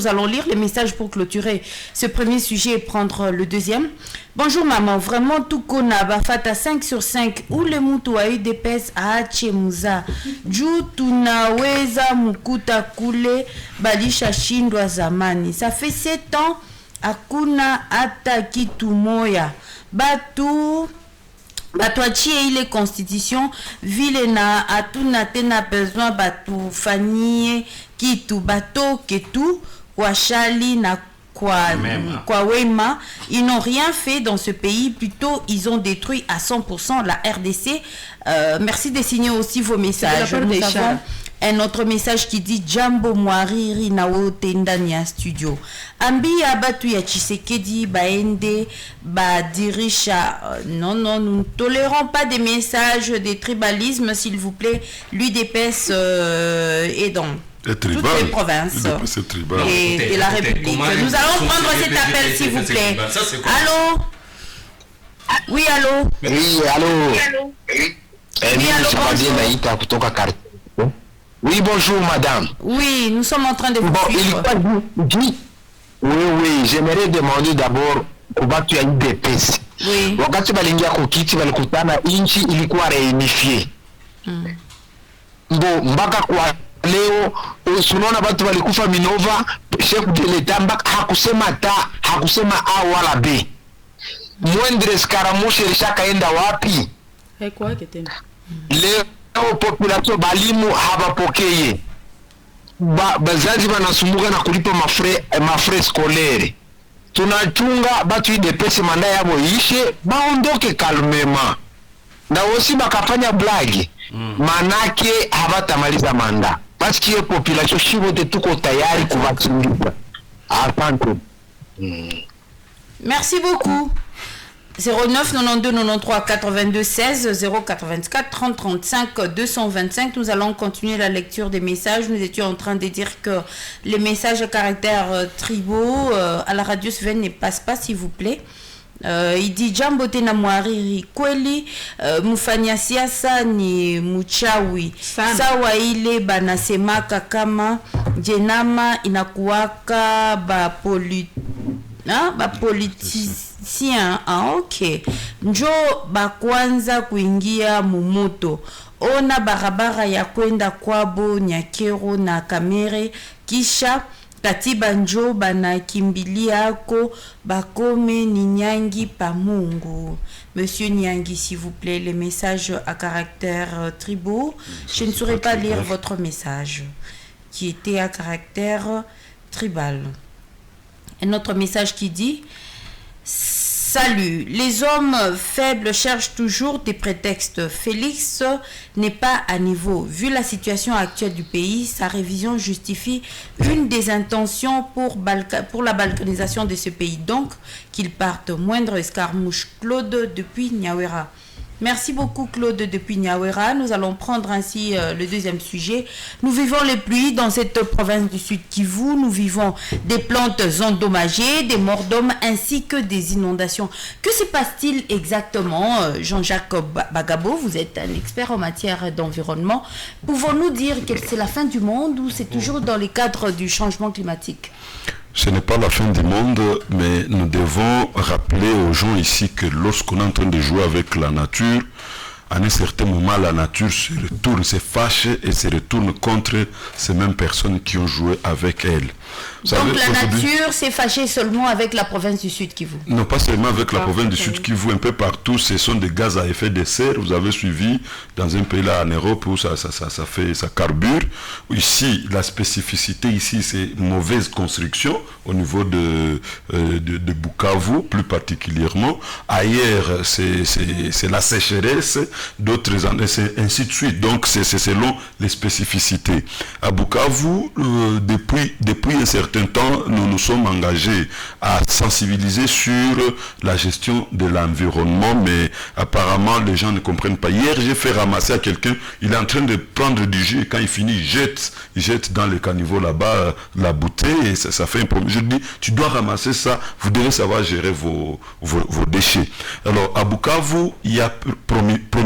nous allons lire les messages pour clôturer ce premier sujet et prendre le deuxième. Bonjour maman, vraiment tout kona bafata 5 sur 5 ule mtu wa UDPS aache muza juu tunaweza mukuta kule balisha shindwa zamani. Ça fait 7 ans hakuna hata kitu moya. Batuachie ile constitution vile na hatuna tena besoin batufanyie kitu batoke tu kwa shali na kwa wema. Ils n'ont rien fait dans ce pays, plutôt ils ont détruit à 100% la RDC. Merci de signer aussi vos messages. Nous avons un autre message qui dit Jambo Mwariri na wote ndani ya studio. Ambia batu ya Tshisekedi baende badirisha. Non, nous ne tolérons pas des messages de tribalisme, s'il vous plaît. L'UDPS est dans toutes les provinces et de la République. Nous allons prendre cet appel, s'il vous plaît. Allô? Oui, allô? Oui, allô? Oui, bonjour, madame. Oui, nous sommes en train de vous suivre. Oui, j'aimerais demander d'abord comment tu as eu des pèses. Oui. Wakati balingia kukiti walikutana inchi ilikuwa reunifie. Mpaka kwa leo unaona watu walikufa Minova, chef de l'etat hakusema A wala B. Mwendre Scaramouche ilishakaenda wapi? Haikuwa tena. Leo population balimu habapokeye. Bazazi wanasumbuka na kulipa mafre scolaire. Tunachunga batu idepesi manda yabo ishe baondoke kalmema. Na osi bakafanya blagi. Manake habatamaliza manda. Paske population shibote tuko tayari kuvakimbia. Asante. Merci beaucoup. 09 92 93 82 16 084 30 35 225. Nous allons continuer la lecture des messages. Nous étions en train de dire que les messages à caractère tribaux à la radio Sven ne passent pas, s'il vous plaît. Il dit Jambo tena mwariri kweli mufanya siasa ni muchawi sawa ile banasemaka kama jenama inakuwaka politicien. Ok, njo bakwanza kuingia mumoto. Ona barabara ya kwenda kwabo Nyakero na Kamere, kisha katiba njo banakimbilia ako bakome ni Nyangi pa Mungu. Monsieur Nyangi, s'il vous plaît, les messages à caractère tribaux. Je ne saurais pas lire votre message qui était à caractère tribal. Un autre message qui dit Salut, les hommes faibles cherchent toujours des prétextes. Félix n'est pas à niveau. Vu la situation actuelle du pays, sa révision justifie une des intentions pour la balkanisation de ce pays. Donc, qu'il parte. Moindre escarmouche. Claude depuis Nyawera. Merci beaucoup Claude depuis Nyawera. Nous allons prendre ainsi le deuxième sujet. Nous vivons les pluies dans cette province du Sud Kivu. Nous vivons des plantes endommagées, des morts d'hommes ainsi que des inondations. Que se passe-t-il exactement? Jean-Jacques Bagabo, vous êtes un expert en matière d'environnement. Pouvons-nous dire que c'est la fin du monde ou c'est toujours dans les cadres du changement climatique? Ce n'est pas la fin du monde, mais nous devons rappeler aux gens ici que lorsqu'on est en train de jouer avec la nature, à un certain moment, la nature se retourne, se fâche et se retourne contre ces mêmes personnes qui ont joué avec elle. Donc la nature s'est fâchée seulement avec la province du Sud Kivu? Non, pas seulement avec la province du Sud Kivu, un peu partout, ce sont des gaz à effet de serre. Vous avez suivi dans un pays là en Europe où ça carbure. Ici, la spécificité ici, c'est une mauvaise construction au niveau de Bukavu, plus particulièrement. Ailleurs, c'est la sécheresse, d'autres endroits, c'est ainsi de suite. Donc, c'est selon les spécificités. À Bukavu, depuis un certain temps, nous nous sommes engagés à sensibiliser sur la gestion de l'environnement, mais apparemment les gens ne comprennent pas. Hier, j'ai fait ramasser à quelqu'un, il est en train de prendre du jus et quand il finit, il jette dans le caniveau là-bas la bouteille et ça fait un problème. Je dis, tu dois ramasser ça, vous devez savoir gérer vos déchets. Alors à Bukavu, il y a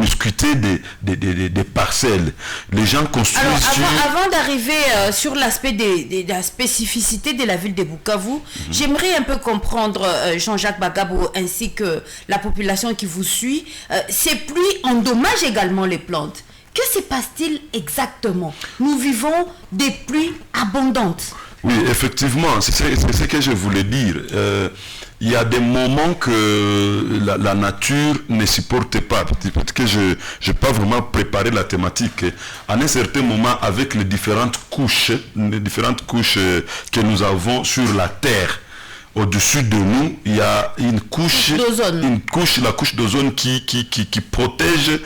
promiscuité des parcelles. Les gens construisent... Alors, avant d'arriver sur l'aspect de la spécificité de la ville de Bukavu, j'aimerais un peu comprendre, Jean-Jacques Bagabo, ainsi que la population qui vous suit, ces pluies endommagent également les plantes. Que se passe-t-il exactement? Nous vivons des pluies abondantes. Oui, effectivement, c'est ce que je voulais dire. Il y a des moments que la nature ne supporte pas. Peut-être que je n'ai pas vraiment préparé la thématique. À un certain moment, avec les différentes couches que nous avons sur la Terre, au-dessus de nous, il y a une couche la couche d'ozone qui protège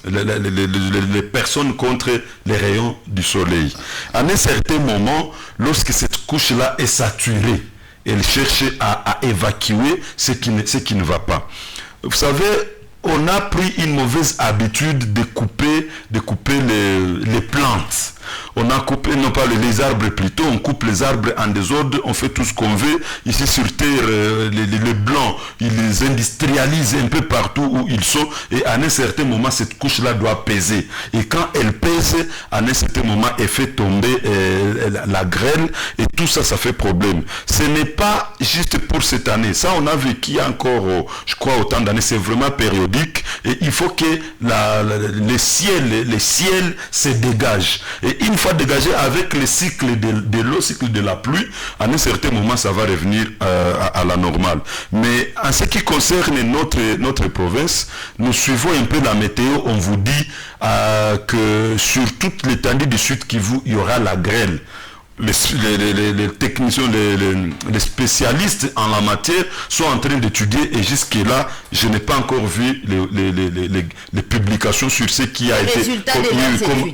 les personnes contre les rayons du soleil. À un certain moment, lorsque cette couche-là est saturée, elle cherche à évacuer ce qui ne va pas. Vous savez, on a pris une mauvaise habitude de couper les plantes. On a coupé, non pas les arbres plutôt, on coupe les arbres en désordre, on fait tout ce qu'on veut. Ici sur Terre, les Blancs, ils les industrialisent un peu partout où ils sont. Et à un certain moment, cette couche-là doit peser. Et quand elle pèse, à un certain moment, elle fait tomber la grêle. Et tout ça, ça fait problème. Ce n'est pas juste pour cette année. Ça, on a vécu encore, je crois, autant d'années. C'est vraiment périodique. Et il faut que les ciels se dégagent. Et une fois dégagé avec le cycle de l'eau, cycle de la pluie, à un certain moment, ça va revenir à la normale. Mais en ce qui concerne notre province, nous suivons un peu la météo. On vous dit que sur toute l'étendue du Sud Kivu, il y aura la grêle. Les techniciens, les spécialistes en la matière sont en train d'étudier et jusque-là, je n'ai pas encore vu les publications sur ce qui a été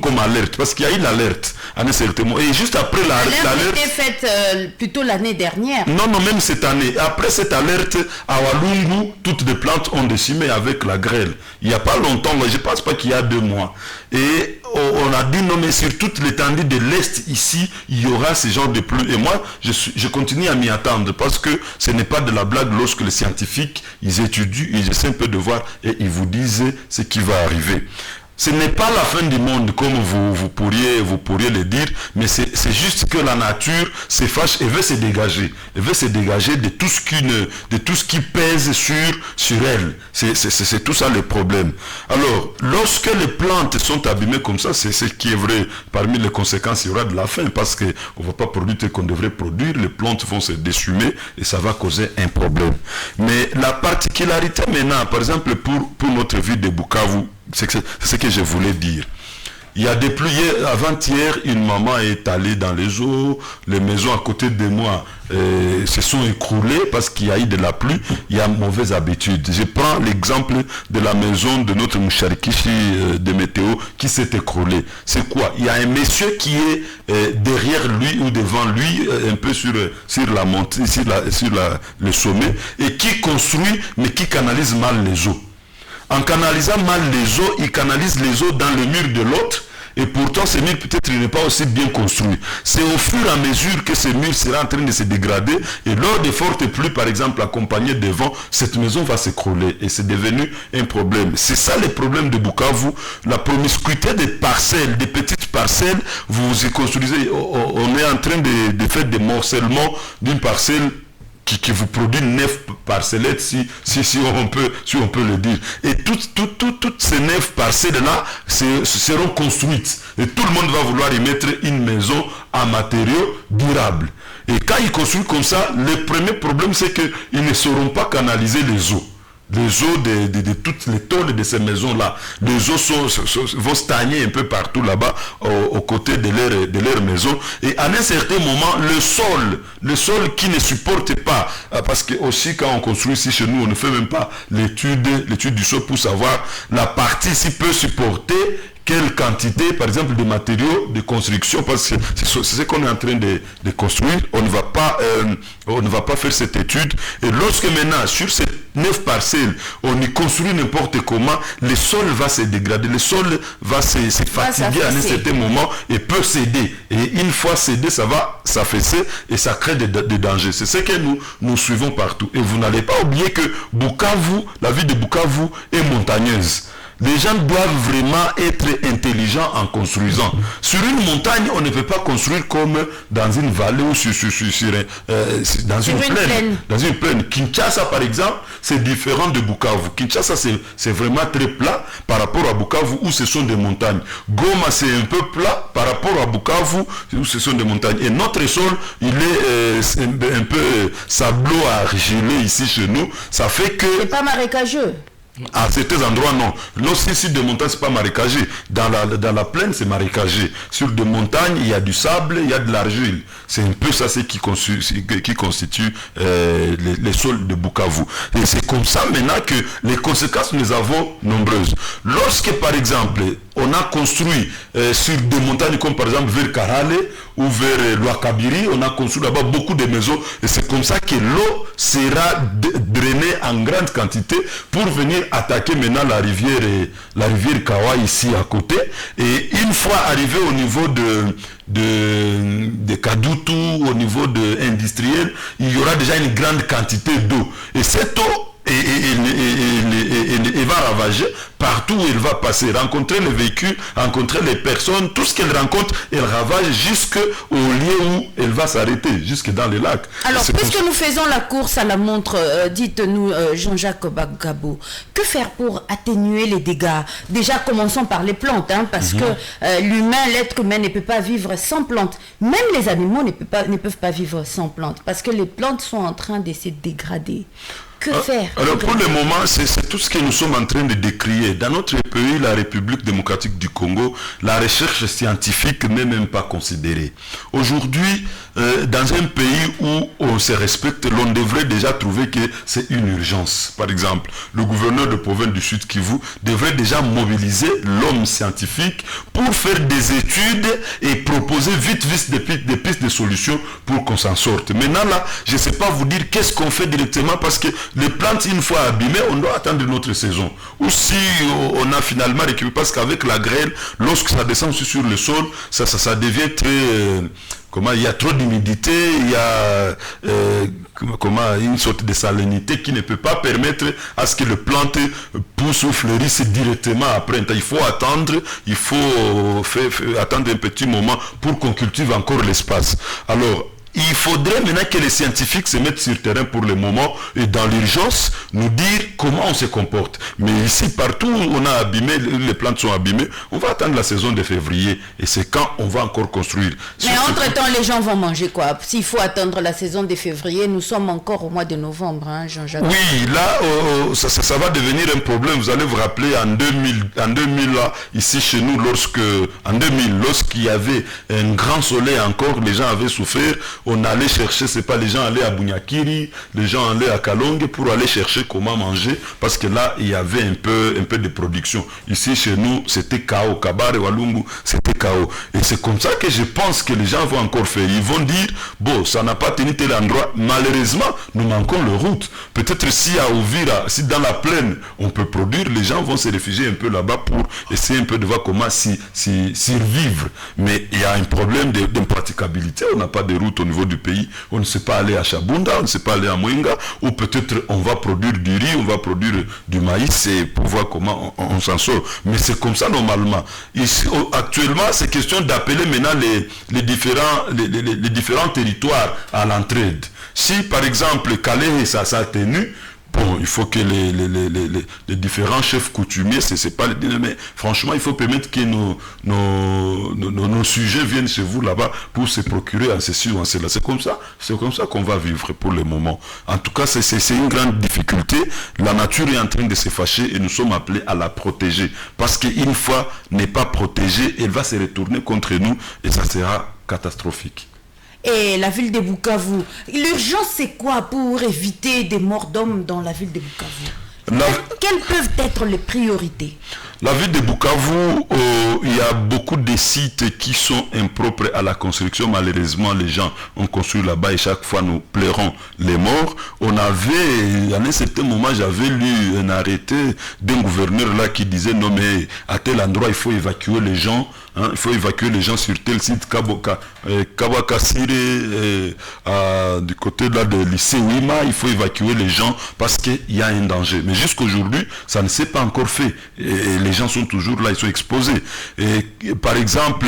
comme alerte. Parce qu'il y a eu l'alerte à un certain moment. Et juste après l'alerte... L'alerte a été faite plutôt l'année dernière. Non, même cette année. Après cette alerte, à Walungu, toutes les plantes ont décimé avec la grêle. Il n'y a pas longtemps, je ne pense pas qu'il y a 2 mois. Et on a dit non, mais sur toute l'étendue de l'Est ici, il y aura ce genre de pluie. Et moi, je continue à m'y attendre parce que ce n'est pas de la blague lorsque les scientifiques, ils étudient, ils essaient un peu de voir et ils vous disent ce qui va arriver. Ce n'est pas la fin du monde comme vous pourriez le dire, mais c'est juste que la nature se fâche et veut se dégager. Elle veut se dégager de tout ce qui pèse sur elle. C'est tout ça le problème. Alors, lorsque les plantes sont abîmées comme ça, c'est ce qui est vrai. Parmi les conséquences, il y aura de la faim parce qu'on ne va pas produire ce qu'on devrait produire. Les plantes vont se désumer et ça va causer un problème. Mais la particularité maintenant, par exemple, pour notre ville de Bukavu, c'est ce que je voulais dire. Il y a des pluies. Avant-hier, une maman est allée dans les eaux. Les maisons à côté de moi se sont écroulées parce qu'il y a eu de la pluie. Il y a mauvaise habitude. Je prends l'exemple de la maison de notre Moucharikishi de météo qui s'est écroulée. C'est quoi? Il y a un monsieur qui est derrière lui ou devant lui, un peu sur la montée, sur le sommet, et qui construit mais qui canalise mal les eaux. En canalisant mal les eaux, il canalise les eaux dans le mur de l'autre. Et pourtant, ce mur, peut-être, il n'est pas aussi bien construit. C'est au fur et à mesure que ce mur sera en train de se dégrader. Et lors des fortes pluies, par exemple, accompagnées de vent, cette maison va s'écrouler. Et c'est devenu un problème. C'est ça le problème de Bukavu. La promiscuité des parcelles, des petites parcelles, vous y construisez. On est en train de faire des morcellements d'une parcelle qui vous produit 9 parcellettes, si on peut le dire. Et toutes ces 9 parcelles-là seront construites. Et tout le monde va vouloir y mettre une maison en matériaux durables. Et quand ils construisent comme ça, le premier problème, c'est qu'ils ne sauront pas canaliser les eaux. Les eaux de toutes les tôles de ces maisons-là. Les eaux vont stagner un peu partout là-bas, aux côtés de leur maison. Et à un certain moment, le sol qui ne supporte pas, parce que aussi quand on construit ici chez nous, on ne fait même pas l'étude du sol pour savoir la partie qui peut supporter, quelle quantité, par exemple, de matériaux de construction, parce que c'est ce qu'on est en train de construire. On ne va pas faire cette étude. Et lorsque maintenant, sur ces 9 parcelles, on y construit n'importe comment, le sol va se dégrader, le sol va se fatiguer à un certain moment et peut céder. Et une fois cédé, ça va s'affaisser et ça crée des dangers. C'est ce que nous suivons partout. Et vous n'allez pas oublier que Bukavu, la ville de Bukavu est montagneuse. Les gens doivent vraiment être intelligents en construisant. Sur une montagne, on ne peut pas construire comme dans une vallée ou dans une plaine. Dans une plaine. Kinshasa, par exemple, c'est différent de Bukavu. Kinshasa, c'est vraiment très plat par rapport à Bukavu où ce sont des montagnes. Goma, c'est un peu plat par rapport à Bukavu où ce sont des montagnes. Et notre sol, il est un peu sableux argilé ici chez nous. Ça fait que... C'est pas marécageux. À certains endroits, non. Lorsque sur des montagnes, c'est pas marécagé. Dans la plaine, c'est marécagé. Sur des montagnes, il y a du sable, il y a de l'argile. C'est un peu ça qui constitue les sols de Bukavu. Et c'est comme ça maintenant que les conséquences, nous avons nombreuses. Lorsque, par exemple, on a construit sur des montagnes comme par exemple vers Karale ou vers Loakabiri, on a construit là-bas beaucoup de maisons. Et c'est comme ça que l'eau sera drainée en grande quantité pour venir attaquer maintenant la rivière Kawa ici à côté. Et une fois arrivé au niveau de Kadutu, au niveau industriel, il y aura déjà une grande quantité d'eau. Et cette eau, elle va ravager partout où elle va passer, rencontrer les véhicules, rencontrer les personnes, tout ce qu'elle rencontre, elle ravage jusqu'au lieu où elle va s'arrêter, jusque dans les lacs. Alors, puisque nous faisons la course à la montre, dites-nous, Jean-Jacques Bagabo, que faire pour atténuer les dégâts? Déjà, commençons par les plantes, hein, parce que l'humain, l'être humain ne peut pas vivre sans plantes. Même les animaux ne peuvent pas vivre sans plantes, parce que les plantes sont en train de se dégrader. Que faire? Alors pour le moment, c'est tout ce que nous sommes en train de décrire. Dans notre pays, la République démocratique du Congo, la recherche scientifique n'est même pas considérée. Aujourd'hui, dans un pays où on se respecte, l'on devrait déjà trouver que c'est une urgence. Par exemple, le gouverneur de province du Sud Kivu devrait déjà mobiliser l'homme scientifique pour faire des études et proposer vite des pistes de solutions pour qu'on s'en sorte. Maintenant là, je ne sais pas vous dire qu'est-ce qu'on fait directement parce que les plantes, une fois abîmées, on doit attendre notre saison. Ou si on a finalement récupéré, parce qu'avec la grêle, lorsque ça descend sur le sol, ça devient très... il y a trop d'humidité, il y a une sorte de salinité qui ne peut pas permettre à ce que les plantes poussent ou fleurissent directement après. Il faut attendre, attendre un petit moment pour qu'on cultive encore l'espace. Alors, il faudrait maintenant que les scientifiques se mettent sur le terrain pour le moment et dans l'urgence nous dire comment on se comporte. Mais ici, partout où on a abîmé, les plantes sont abîmées, on va attendre la saison de février et c'est quand on va encore construire. Mais entre-temps, les gens vont manger quoi? S'il faut attendre la saison de février, nous sommes encore au mois de novembre, hein, Jean-Jacques. Oui, là, ça va devenir un problème. Vous allez vous rappeler en 2000 là, ici chez nous, lorsqu'il y avait un grand soleil encore, les gens avaient souffert. On allait chercher, c'est pas les gens allaient à Bunyakiri, les gens allaient à Kalonge pour aller chercher comment manger, parce que là, il y avait un peu de production. Ici, chez nous, c'était chaos. Kabare, Walungu, c'était chaos. Et c'est comme ça que je pense que les gens vont encore faire. Ils vont dire, bon, ça n'a pas tenu tel endroit. Malheureusement, nous manquons de route. Peut-être si à Ouvira, si dans la plaine, on peut produire, les gens vont se réfugier un peu là-bas pour essayer un peu de voir comment survivre. Mais il y a un problème d'impraticabilité. On n'a pas de route au niveau du pays, on ne sait pas aller à Chabunda, on ne sait pas aller à Mwenga, ou peut-être on va produire du riz, on va produire du maïs et pour voir comment on s'en sort. Mais c'est comme ça normalement. Ici, actuellement, c'est question d'appeler maintenant les différents territoires à l'entraide. Si par exemple Calais, ça a tenu, bon, il faut que les différents chefs coutumiers, c'est pas les... Mais franchement, il faut permettre que nos sujets viennent chez vous là-bas pour se procurer en ceci ou en cela. C'est comme ça qu'on va vivre pour le moment. En tout cas, c'est une grande difficulté. La nature est en train de se fâcher et nous sommes appelés à la protéger. Parce qu'une fois n'est pas protégée, elle va se retourner contre nous et ça sera catastrophique. Et la ville de Bukavu, l'urgence c'est quoi pour éviter des morts d'hommes dans la ville de Bukavu? Quelles peuvent être les priorités? La ville de Bukavu, il y a beaucoup de sites qui sont impropres à la construction. Malheureusement, les gens ont construit là-bas et chaque fois nous pleurons les morts. On avait, à un certain moment, j'avais lu un arrêté d'un gouverneur là qui disait non mais à tel endroit il faut évacuer les gens. Hein, il faut évacuer les gens sur tel site, Kabakasire, du côté là de lycée Wima, il faut évacuer les gens parce qu'il y a un danger. Mais jusqu'aujourd'hui, ça ne s'est pas encore fait. Et les gens sont toujours là, ils sont exposés. Et par exemple,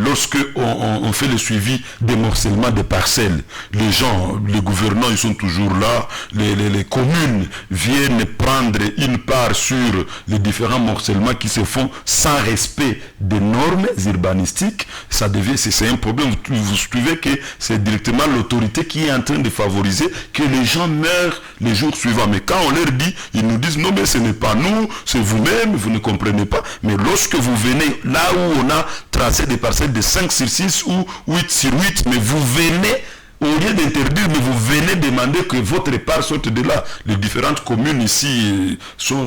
lorsque on fait le suivi des morcellements des parcelles, les gens, les gouvernants, ils sont toujours là, les communes viennent prendre une part sur les différents morcellements qui se font sans respect des normes urbanistiques, ça devient, c'est un problème. Vous trouvez que c'est directement l'autorité qui est en train de favoriser que les gens meurent les jours suivants. Mais quand on leur dit, ils nous disent non mais ce n'est pas nous, c'est vous-même, vous ne comprenez pas. Mais lorsque vous venez là où on a tracé des parcelles de 5 sur 6 ou 8 sur 8, mais vous venez au lieu d'interdire, mais vous venez demander que votre part sorte de là. Les différentes communes ici sont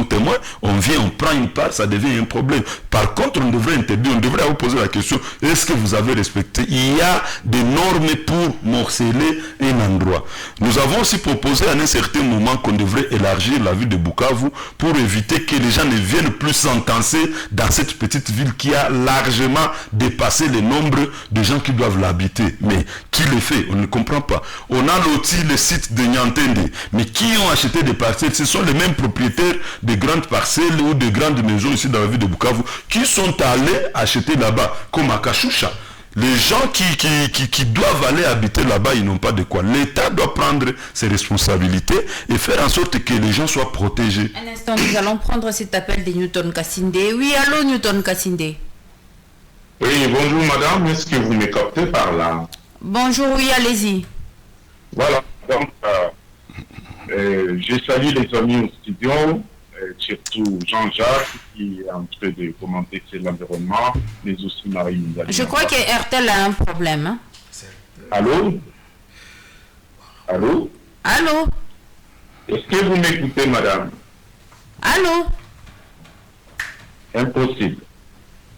témoins. On vient, on prend une part, ça devient un problème. Par contre, on devrait interdire, on devrait vous poser la question, est-ce que vous avez respecté? Il y a des normes pour morceler un endroit. Nous avons aussi proposé à un certain moment qu'on devrait élargir la ville de Bukavu pour éviter que les gens ne viennent plus s'entasser dans cette petite ville qui a largement dépassé le nombre de gens qui doivent l'habiter. Mais qui le fait? On ne comprend pas. On a loti le site de Nyantende. Mais qui ont acheté des parcelles? Ce sont les mêmes propriétaires de grandes parcelles ou de grandes maisons ici dans la ville de Bukavu qui sont allés acheter là-bas, comme à Kachoucha. Les gens qui doivent aller habiter là-bas, ils n'ont pas de quoi. L'État doit prendre ses responsabilités et faire en sorte que les gens soient protégés. Un instant, nous allons prendre cet appel de Newton Kassinde. Oui, allô Newton Kassinde. Oui, bonjour madame, est-ce que vous me captez par là? Bonjour, oui, allez-y. Voilà, donc je salue les amis au studio, surtout Jean-Jacques qui est en train de commenter sur l'environnement, mais aussi Marie. Je crois que RTL a un problème. Hein? Allô? Allô? Allô? Est-ce que vous m'écoutez madame? Allô? Impossible.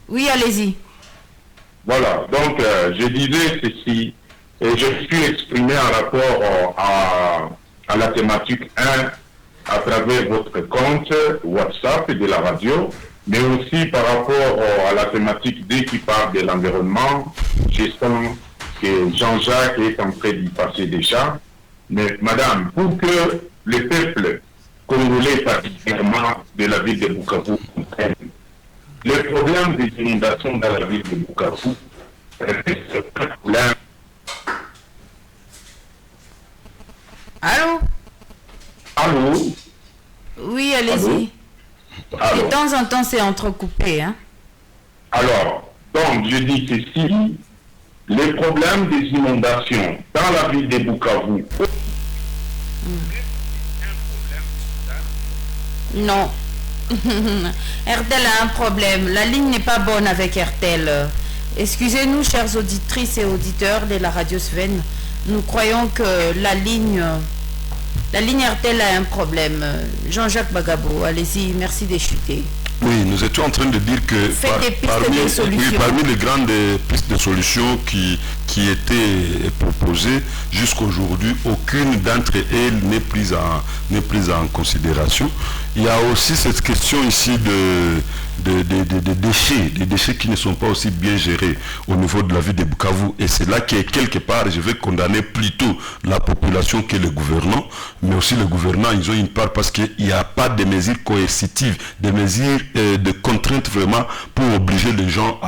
Oui, allez-y. Voilà, donc je disais ceci, et je suis exprimé en rapport à la thématique 1 à travers votre compte WhatsApp de la radio, mais aussi par rapport à la thématique 2 qui parle de l'environnement. Je sens que Jean-Jacques est en train d'y passer déjà. Mais madame, pour que le peuple congolais, particulièrement de la ville de Bukavu, comprenne le problème des inondations dans la ville de Bukavu, c'est un problème. Allô? Allô? Oui, allez-y. Allô? De temps en temps, c'est entrecoupé. Hein? Alors, donc, je dis ceci, le problème des inondations dans la ville de Bukavu. Non. RTL a un problème. La ligne n'est pas bonne avec RTL. Excusez-nous, chères auditrices et auditeurs de la radio Sven. Nous croyons que la ligne RTL a un problème. Jean-Jacques Bagabo, allez-y, merci d'échuter. Oui, nous étions en train de dire que parmi les grandes pistes de solutions qui étaient proposées jusqu'aujourd'hui, aucune d'entre elles n'est prise en considération. Il y a aussi cette question ici des déchets qui ne sont pas aussi bien gérés au niveau de la ville de Bukavu. Et c'est là que quelque part, je vais condamner plutôt la population que le gouvernement, mais aussi le gouvernement, ils ont une part parce qu'il n'y a pas de mesures coercitives, des mesures de contraintes vraiment pour obliger les gens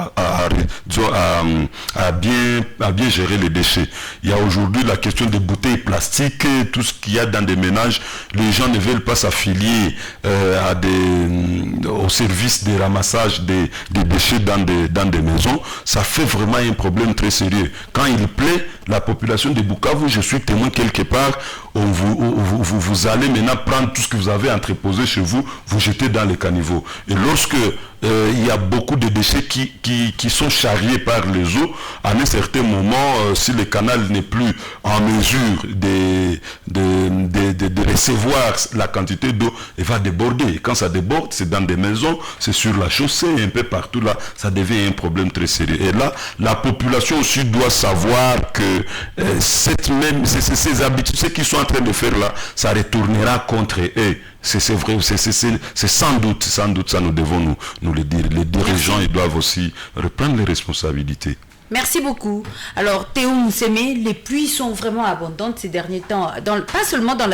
à bien gérer les déchets. Il y a aujourd'hui la question des bouteilles plastiques, tout ce qu'il y a dans des ménages, les gens ne veulent pas s'affilier au service de ramassage des déchets dans des maisons. Ça fait vraiment un problème très sérieux. Quand il plaît, la population de Bukavu, je suis témoin quelque part, vous allez maintenant prendre tout ce que vous avez entreposé chez vous, vous jetez dans les caniveaux. Et lorsque il y a beaucoup de déchets qui sont charriés par les eaux. À un certain moment, si le canal n'est plus en mesure de recevoir la quantité d'eau, il va déborder. Et quand ça déborde, c'est dans des maisons, c'est sur la chaussée, un peu partout là, ça devient un problème très sérieux. Et là, la population aussi doit savoir que ces habitudes, ce qu'ils sont en train de faire là, ça retournera contre eux. C'est vrai, c'est sans doute, ça nous devons nous le dire. Les dirigeants, ils doivent aussi reprendre les responsabilités. Merci beaucoup. Alors, Théo Mousseme, les pluies sont vraiment abondantes ces derniers temps, pas seulement dans la